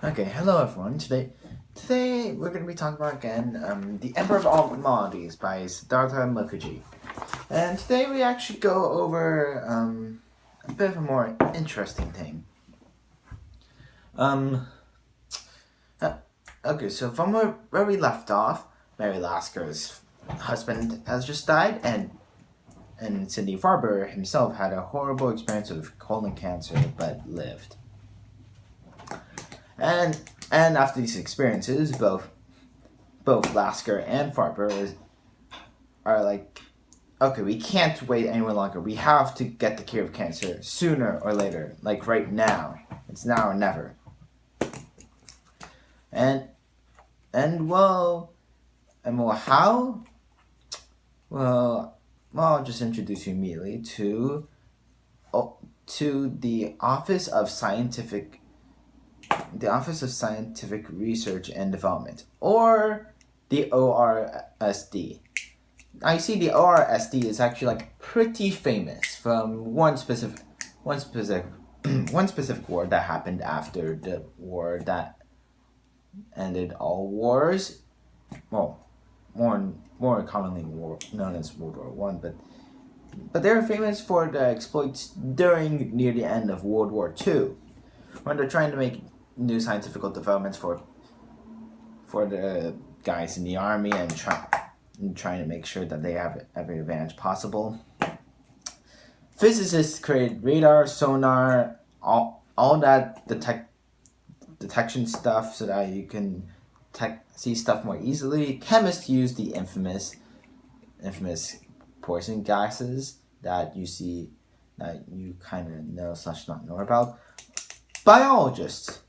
Okay, hello everyone. Today we're going to be talking about again The Emperor of All Maladies by Siddhartha and Mukherjee. And today we actually go over a bit of a more interesting thing. Okay, so from where we left off, Mary Lasker's husband has just died, and Sidney Farber himself had a horrible experience with colon cancer but lived. And after these experiences, both Lasker and Farber are like, okay, we can't wait any longer. We have to get the cure of cancer sooner or later, like right now. It's now or never. And how? Well, I'll just introduce you immediately to the Office of Scientific Research and Development, or the ORSD. I see the ORSD is actually like pretty famous from one specific war that happened after the war that ended all wars. Well, more commonly known as World War One, but they're famous for the exploits near the end of World War Two, when they're trying to make new scientific developments for the guys in the army and trying to make sure that they have every advantage possible. Physicists created radar, sonar, all that detection stuff so that you can see stuff more easily. Chemists use the infamous poison gases that you see, that you kind of know / not know about. Biologists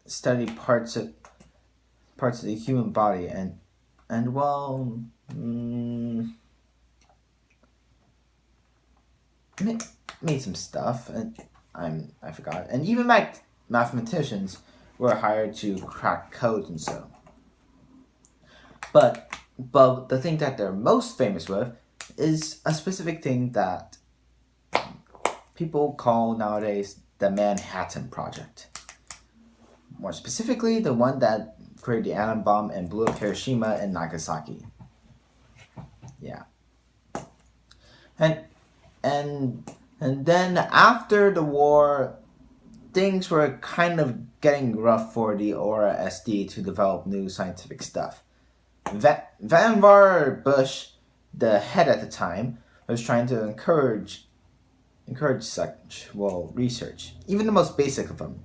study parts of the human body and made some stuff, and I forgot. And even mathematicians were hired to crack codes and so. But the thing that they're most famous with is a specific thing that people call nowadays the Manhattan Project. More specifically, the one that created the atom bomb and blew up Hiroshima and Nagasaki. Yeah. And then after the war, things were kind of getting rough for the ORSD to develop new scientific stuff. Vannevar Bush, the head at the time, was trying to encourage such research, even the most basic of them,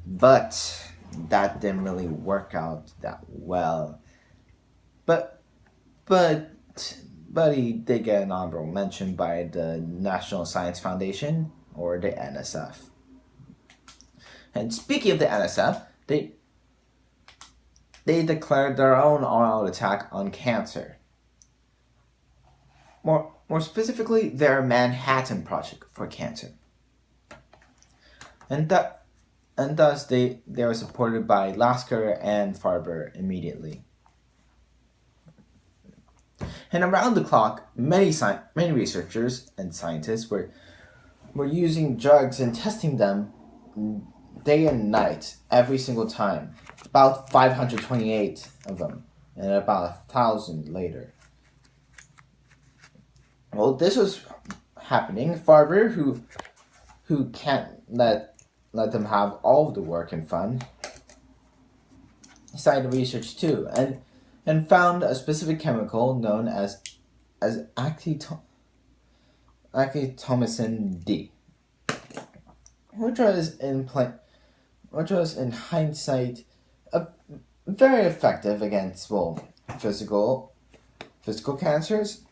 but that didn't really work out that well. But he did get an honorable mention by the National Science Foundation, or the NSF. And speaking of the NSF, they declared their own all-out attack on cancer. More specifically, their Manhattan Project for cancer. And thus they were supported by Lasker and Farber immediately. And around the clock, many researchers and scientists were using drugs and testing them day and night, every single time. About 528 of them, and about 1,000 later. Well, this was happening. Farber, who can't let them have all of the work and fun, decided to research too, and found a specific chemical known as acetomasin D, which was in hindsight very effective against physical cancers,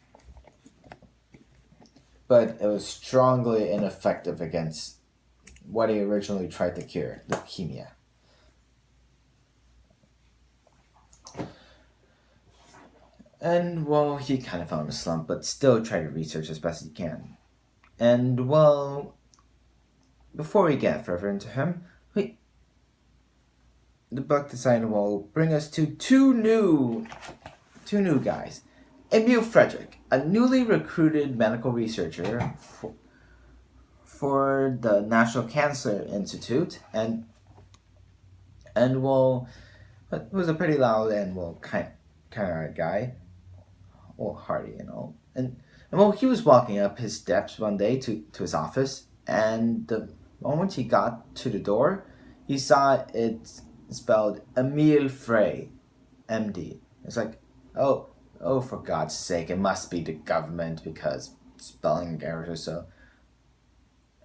but it was strongly ineffective against what he originally tried to cure, leukemia. And he kind of fell in a slump, but still tried to research as best he can. And before we get further into him, the book decided bring us to two new guys. Emil Frederick, a newly recruited medical researcher for the National Cancer Institute, and well, it was a pretty loud and well kind of guy, well hearty and all, and well he was walking up his steps one day to his office, and the moment he got to the door, he saw it spelled Emile Frey, MD. It's like, oh, for God's sake, it must be the government because spelling errors or so.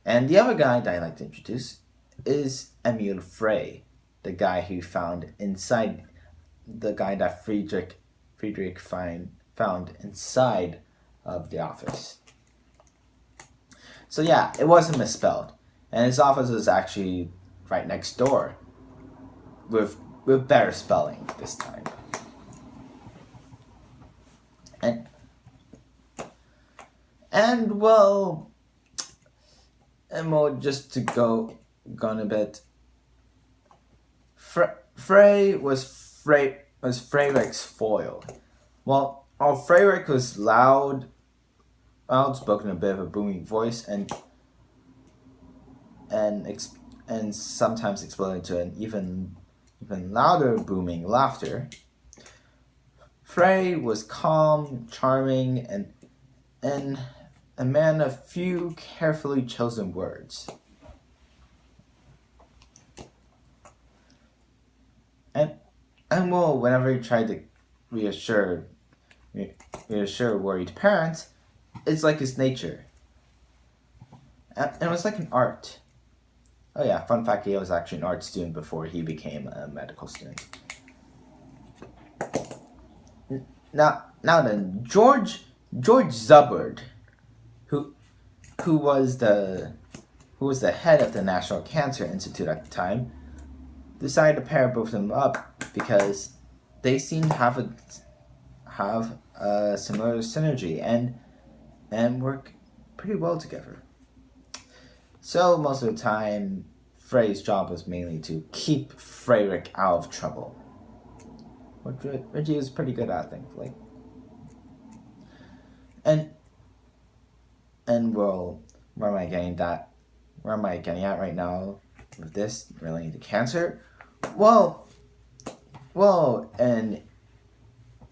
And the other guy that I like to introduce is Emile Frey, the guy who found inside, the guy that Friedrich found inside of the office. So yeah, it wasn't misspelled, and his office was actually right next door, with better spelling this time. And well, just to go on a bit, Frey was Frederick's foil. Well, Frederick was outspoken, a bit of a booming voice, and sometimes exploded into an even louder booming laughter. Frey was calm, charming, and a man of few carefully chosen words. And well, whenever he tried to reassure worried parents, it's like his nature. And it was like an art. Oh yeah, fun fact, he was actually an art student before he became a medical student. Now then, George Zubbard, who was the head of the National Cancer Institute at the time, decided to pair both of them up because they seemed to have a similar synergy and work pretty well together. So most of the time, Frey's job was mainly to keep Frederick out of trouble, which he was pretty good at, thankfully. And well, where am I getting at right now with this relating to cancer? Well, an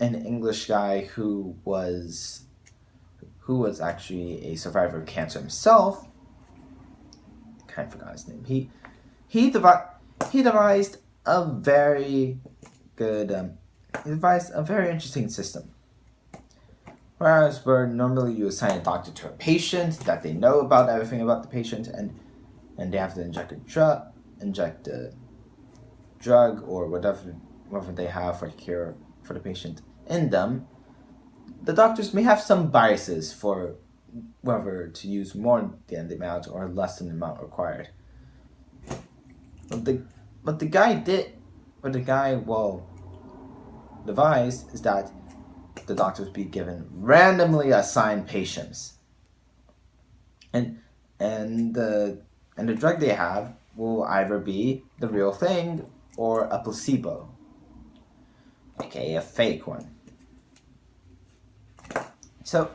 English guy who was actually a survivor of cancer himself. Kind of forgot his name. He devised a very good he devised a very interesting system. Whereas where normally you assign a doctor to a patient that they know about everything about the patient, and they have to inject a drug or whatever they have for the cure for the patient in them, the doctors may have some biases for whether to use more than the amount or less than the amount required. What the guy devised is that the doctors be given randomly assigned patients, and the drug they have will either be the real thing or a placebo, aka a fake one. So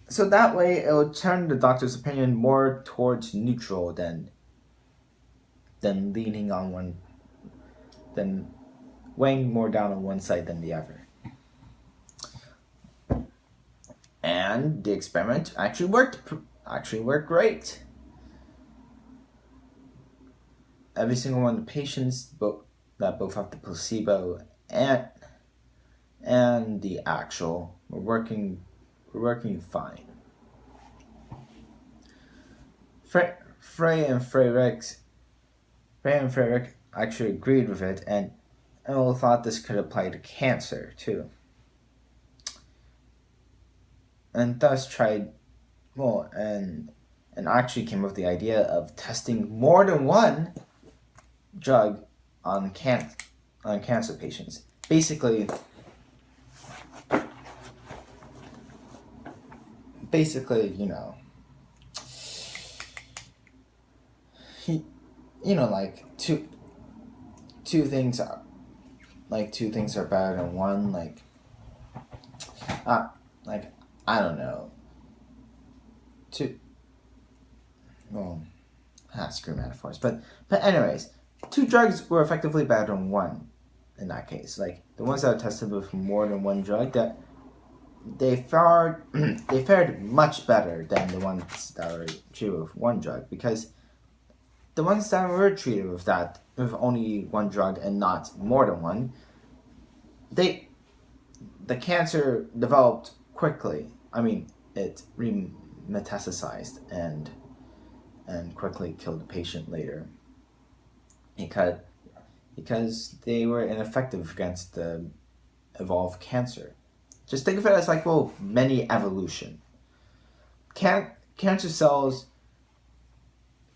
that way it will turn the doctor's opinion more towards neutral than leaning on one, than weighing more down on one side than the other. And the experiment actually worked great. Every single one of the patients that both have the placebo and the actual were working fine. Frey and Frederick actually agreed with it, and all thought this could apply to cancer too, and thus tried, and actually came up with the idea of testing more than one drug on cancer patients. Basically, like two things are better than one. I don't know. well, screw metaphors. But anyways, 2 drugs were effectively better than 1 in that case. Like the ones that were tested with more than 1 drug, that they fared they fared much better than the ones that were treated with 1 drug, because the ones that were treated with only 1 drug and not more than 1, the cancer developed quickly. I mean, it metastasized and quickly killed the patient later, because they were ineffective against the evolved cancer. Just think of it as like, well, mini evolution. Cancer cells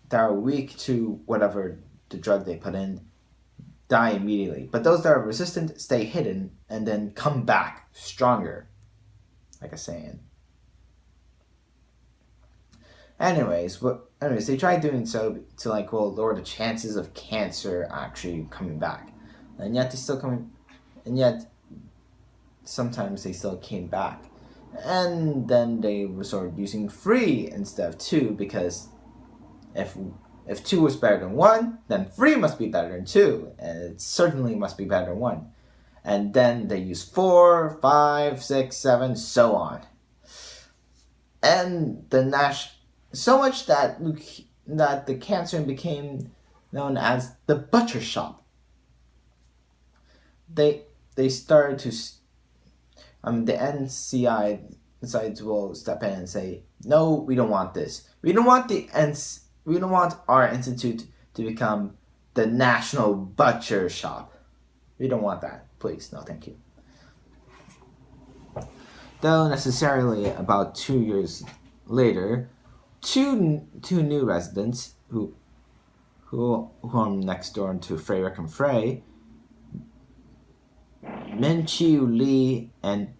that are weak to whatever the drug they put in die immediately, but those that are resistant stay hidden and then come back stronger, like a saying. Anyways, they tried doing so to lower the chances of cancer actually coming back, and yet sometimes they still came back, and then they resorted using 3 instead of 2, because if 2 was better than 1, then 3 must be better than 2, and it certainly must be better than 1. And then they use 4, 5, 6, 7, so on. And so much that the cancer became known as the butcher shop. They started to, the NCI will step in and say, no, we don't want this. We don't want our institute to become the national butcher shop. We don't want that. Please, no thank you. Though necessarily about 2 years later, two new residents who are next door to Frederick and Frey, Chiu Lee and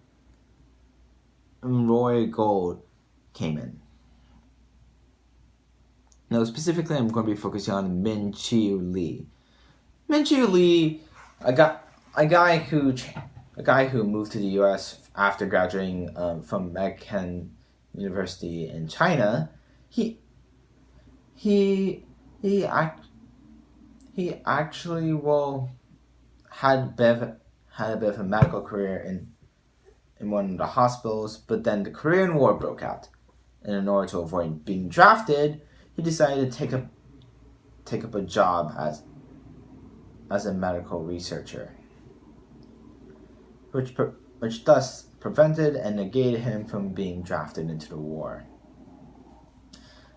Roy Gold, came in. Now, specifically, I'm going to be focusing on Chiu Lee. Chiu Lee, a guy who moved to the U.S. after graduating from Mekhen University in China. He actually had a bit of a medical career in one of the hospitals, but then the Korean War broke out, and in order to avoid being drafted, he decided to take up a job as a medical researcher, which thus prevented and negated him from being drafted into the war.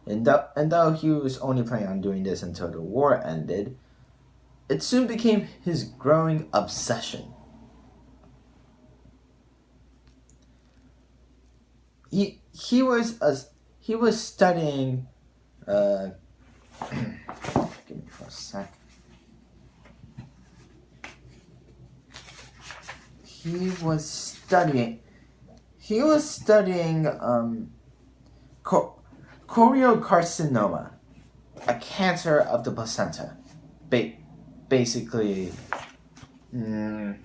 And though he was only planning on doing this until the war ended, it soon became his growing obsession. He was studying. Give me for a sec. He was studying choriocarcinoma, a cancer of the placenta, basically coming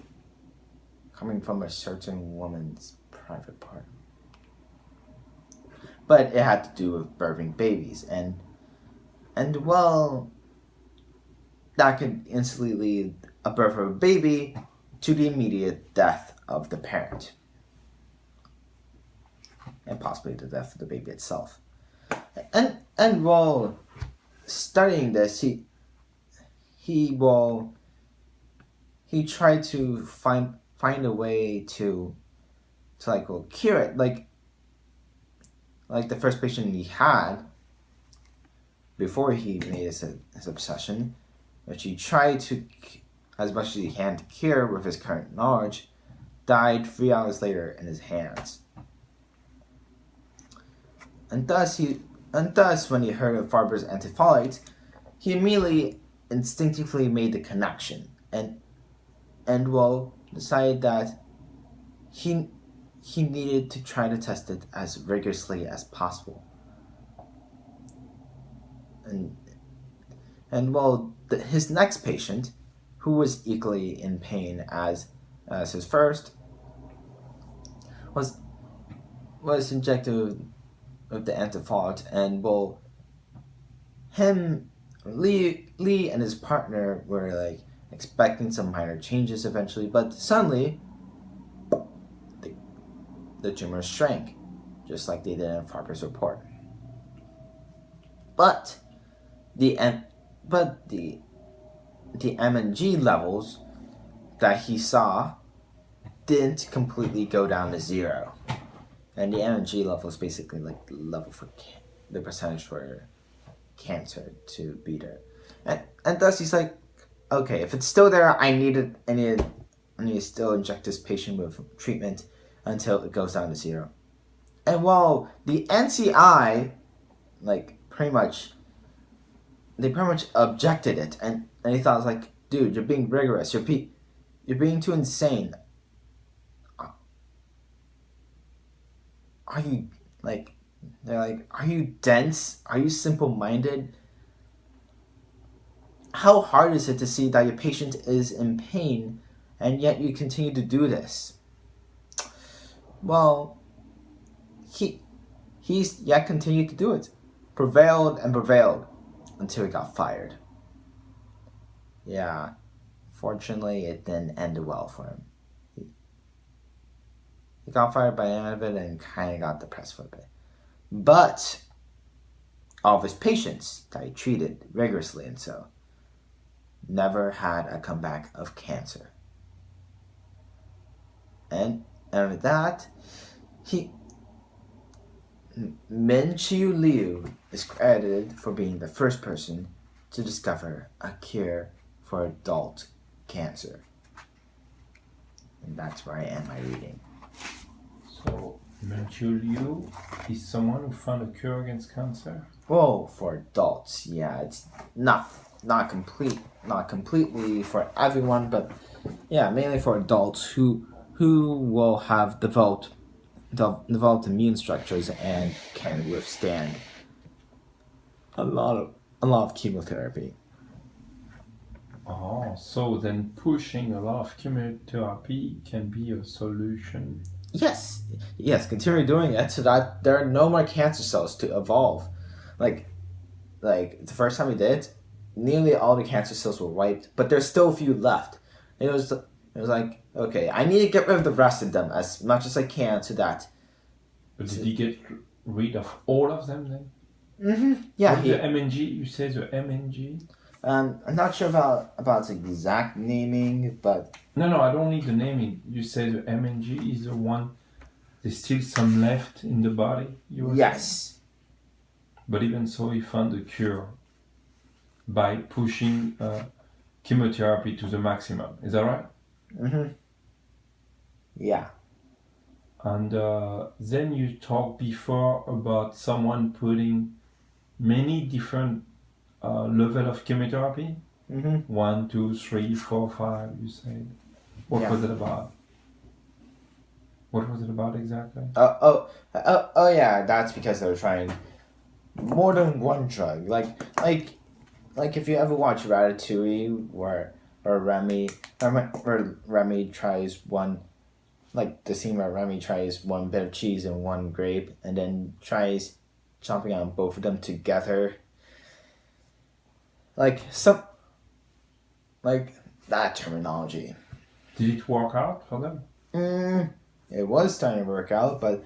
from a certain woman's private part. But it had to do with birthing babies, and that could instantly lead a birth of a baby to the immediate death of the parent, and possibly the death of the baby itself. And while studying this, he tried to find a way to cure it, like the first patient he had before he made his obsession, which he tried to, as much as he can, to cure with his current knowledge, died 3 hours later in his hands. And thus, when he heard of Farber's antifolate, he immediately instinctively made the connection, and decided that he needed to try to test it as rigorously as possible. His next patient, who was equally in pain as his first, was injected with the antifolate, and Lee and his partner were like expecting some minor changes eventually, but suddenly the tumors shrank, just like they did in Farber's report. But the MNG levels that he saw didn't completely go down to zero, and the MNG level is basically like the level for the percentage for cancer to be there, and thus he's like, okay, if it's still there, I need to still inject this patient with treatment until it goes down to zero. And while the NCI like pretty much objected it, and he thought, it was like, dude, you're being rigorous, you're being too insane. Are you like, they're like, are you dense? Are you simple-minded? How hard is it to see that your patient is in pain and yet you continue to do this? Well, he's yet continued to do it. Prevailed until he got fired. Yeah, fortunately it didn't end well for him. He got fired by the end of it and kind of got depressed for a bit. But all of his patients that he treated rigorously and so never had a comeback of cancer. And with that, Chiu Liu is credited for being the first person to discover a cure for adult cancer. And that's where I end my reading. So, Chiu Liu is someone who found a cure against cancer? Well, for adults, yeah, it's not completely for everyone, but yeah, mainly for adults who will have developed immune structures and can withstand a lot of chemotherapy. Oh, so then pushing a lot of chemotherapy can be a solution? Yes, continue doing it so that there are no more cancer cells to evolve. Like the first time we did it, nearly all the cancer cells were wiped, but there's still a few left. It was like, okay, I need to get rid of the rest of them as much as I can so that. But did he get rid of all of them then? Mm-hmm. Yeah. The MNG, you say the MNG? I'm not sure about the exact naming, but... No, I don't need the naming. You say the MNG is the one, there's still some left in the body? Yes. But even so, he found a cure by pushing chemotherapy to the maximum. Is that right? Mm-hmm. Yeah. And then you talked before about someone putting many different level of chemotherapy. Mm-hmm. 1, 2, 3, 4, 5, you said. What was it about? What was it about exactly? Oh yeah, that's because they were trying more than one drug. Like if you ever watch Ratatouille, where Remy tries one, like the scene where Remy tries one bit of cheese and one grape, and then tries chomping on both of them together. Like that terminology. Did it work out for them? It was starting to work out, but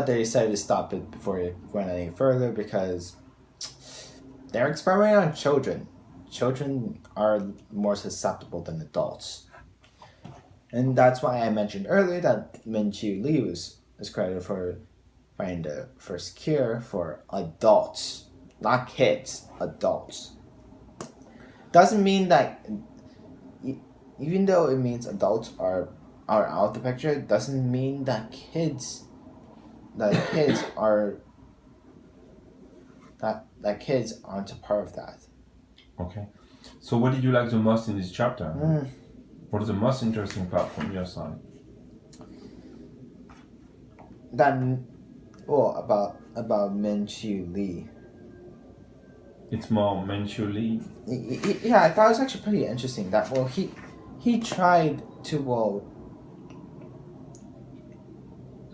they decided to stop it before it went any further because they're experimenting on children. Children are more susceptible than adults. And that's why I mentioned earlier that Chiu Liu is credited for finding the first cure for adults. Not kids, adults. Doesn't mean that, even though it means adults are out of the picture, doesn't mean that kids are that kids aren't a part of that. Okay. So what did you like the most in this chapter? What is the most interesting part from your side? About Chiu Liu. It's more Chiu Liu. Yeah, I thought it was actually pretty interesting that he tried to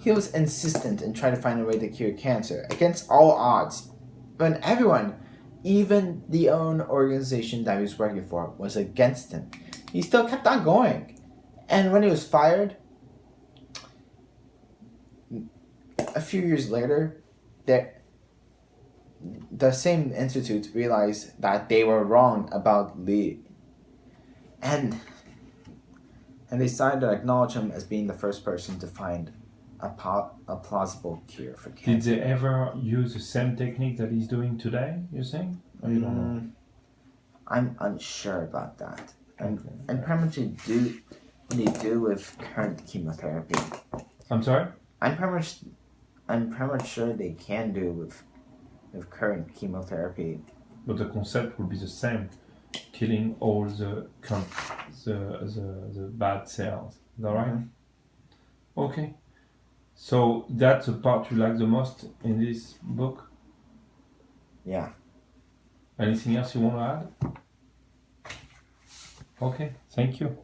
he was insistent in trying to find a way to cure cancer against all odds, when everyone even the own organization that he was working for was against him, he still kept on going. And when he was fired, a few years later, the same institute realized that they were wrong about Li, and they decided to acknowledge him as being the first person to find a plausible cure for cancer. Did they ever use the same technique that he's doing today, you think? Or you don't know? I'm unsure about that. And pretty much they do with current chemotherapy. I'm sorry? I'm pretty much sure they can do with current chemotherapy. But the concept will be the same, killing all the bad cells. Is that right? Okay. So that's the part you like the most in this book? Yeah. Anything else you want to add? Okay, thank you.